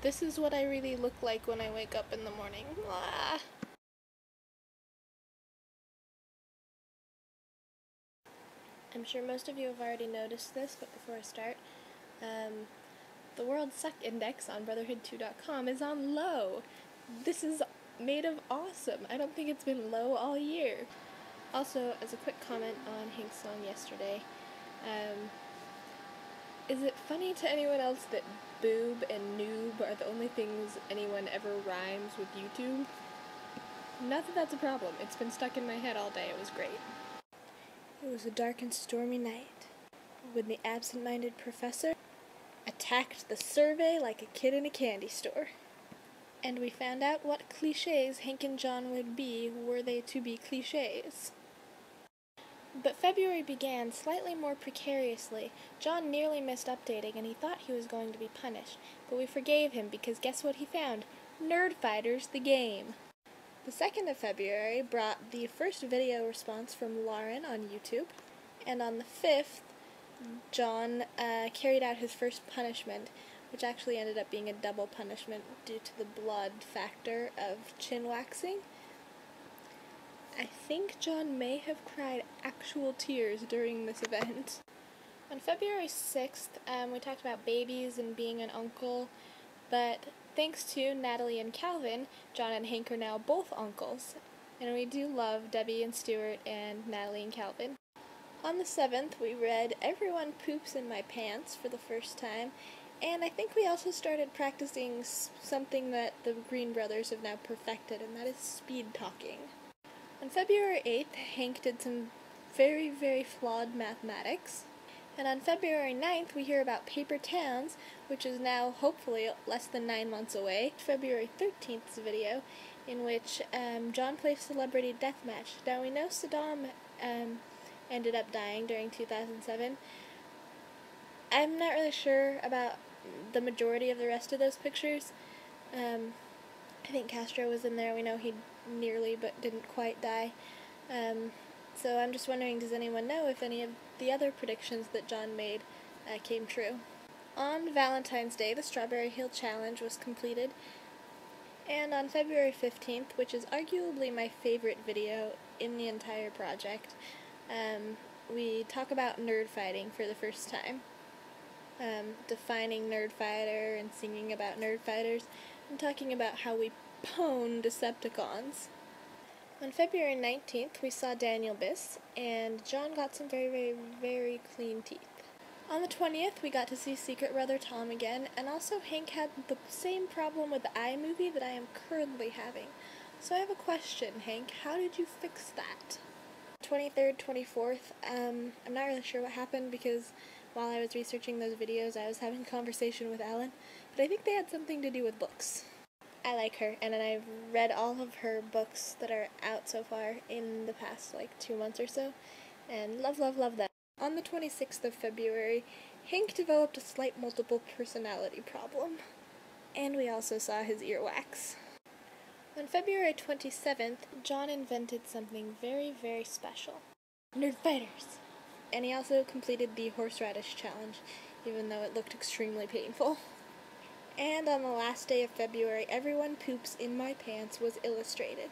This is what I really look like when I wake up in the morning. Blah. I'm sure most of you have already noticed this, but before I start, the World Suck Index on brotherhood2.com is on low. This is made of awesome. I don't think it's been low all year. Also, as a quick comment on Hank's song yesterday, is it funny to anyone else that boob and noob are the only things anyone ever rhymes with YouTube? Not that that's a problem. It's been stuck in my head all day. It was great. It was a dark and stormy night when the absent-minded professor attacked the survey like a kid in a candy store. And we found out what cliches Hank and John would be were they to be cliches. But February began slightly more precariously. John nearly missed updating and he thought he was going to be punished, but we forgave him because guess what he found? Nerdfighters the game. The 2nd of February brought the first video response from Lauren on YouTube, and on the 5th, John carried out his first punishment, which actually ended up being a double punishment due to the blood factor of chin waxing. I think John may have cried actual tears during this event. On February 6th, we talked about babies and being an uncle, but thanks to Natalie and Calvin, John and Hank are now both uncles, and we do love Debbie and Stuart and Natalie and Calvin. On the 7th, we read Everyone Poops in My Pants for the first time, and I think we also started practicing something that the Green Brothers have now perfected, and that is speed talking. On February 8th, Hank did some very, very flawed mathematics. And on February 9th, we hear about Paper Towns, which is now, hopefully, less than 9 months away. February 13th's video, in which John plays Celebrity Deathmatch. Now, we know Saddam ended up dying during 2007. I'm not really sure about the majority of the rest of those pictures. I think Castro was in there. We know he nearly but didn't quite die. So I'm just wondering, does anyone know if any of the other predictions that John made came true? On Valentine's Day, the Strawberry Hill Challenge was completed. And on February 15th, which is arguably my favorite video in the entire project, we talk about nerd fighting for the first time. Defining nerd fighter and singing about nerd fighters, and talking about how we pwn Decepticons. On February 19th, we saw Daniel Biss, and John got some very, very, very clean teeth. On the 20th, we got to see Secret Brother Tom again, and also Hank had the same problem with the iMovie that I am currently having. So I have a question, Hank. How did you fix that? 23rd, 24th, I'm not really sure what happened because while I was researching those videos, I was having a conversation with Alan, but I think they had something to do with books. I like her, and I've read all of her books that are out so far in the past, 2 months or so, and love, love, love them. On the 26th of February, Hank developed a slight multiple personality problem, and we also saw his earwax. On February 27th, John invented something very, very special. Nerdfighters! And he also completed the horseradish challenge, even though it looked extremely painful. And on the last day of February, Everyone Poops in My Pants was illustrated.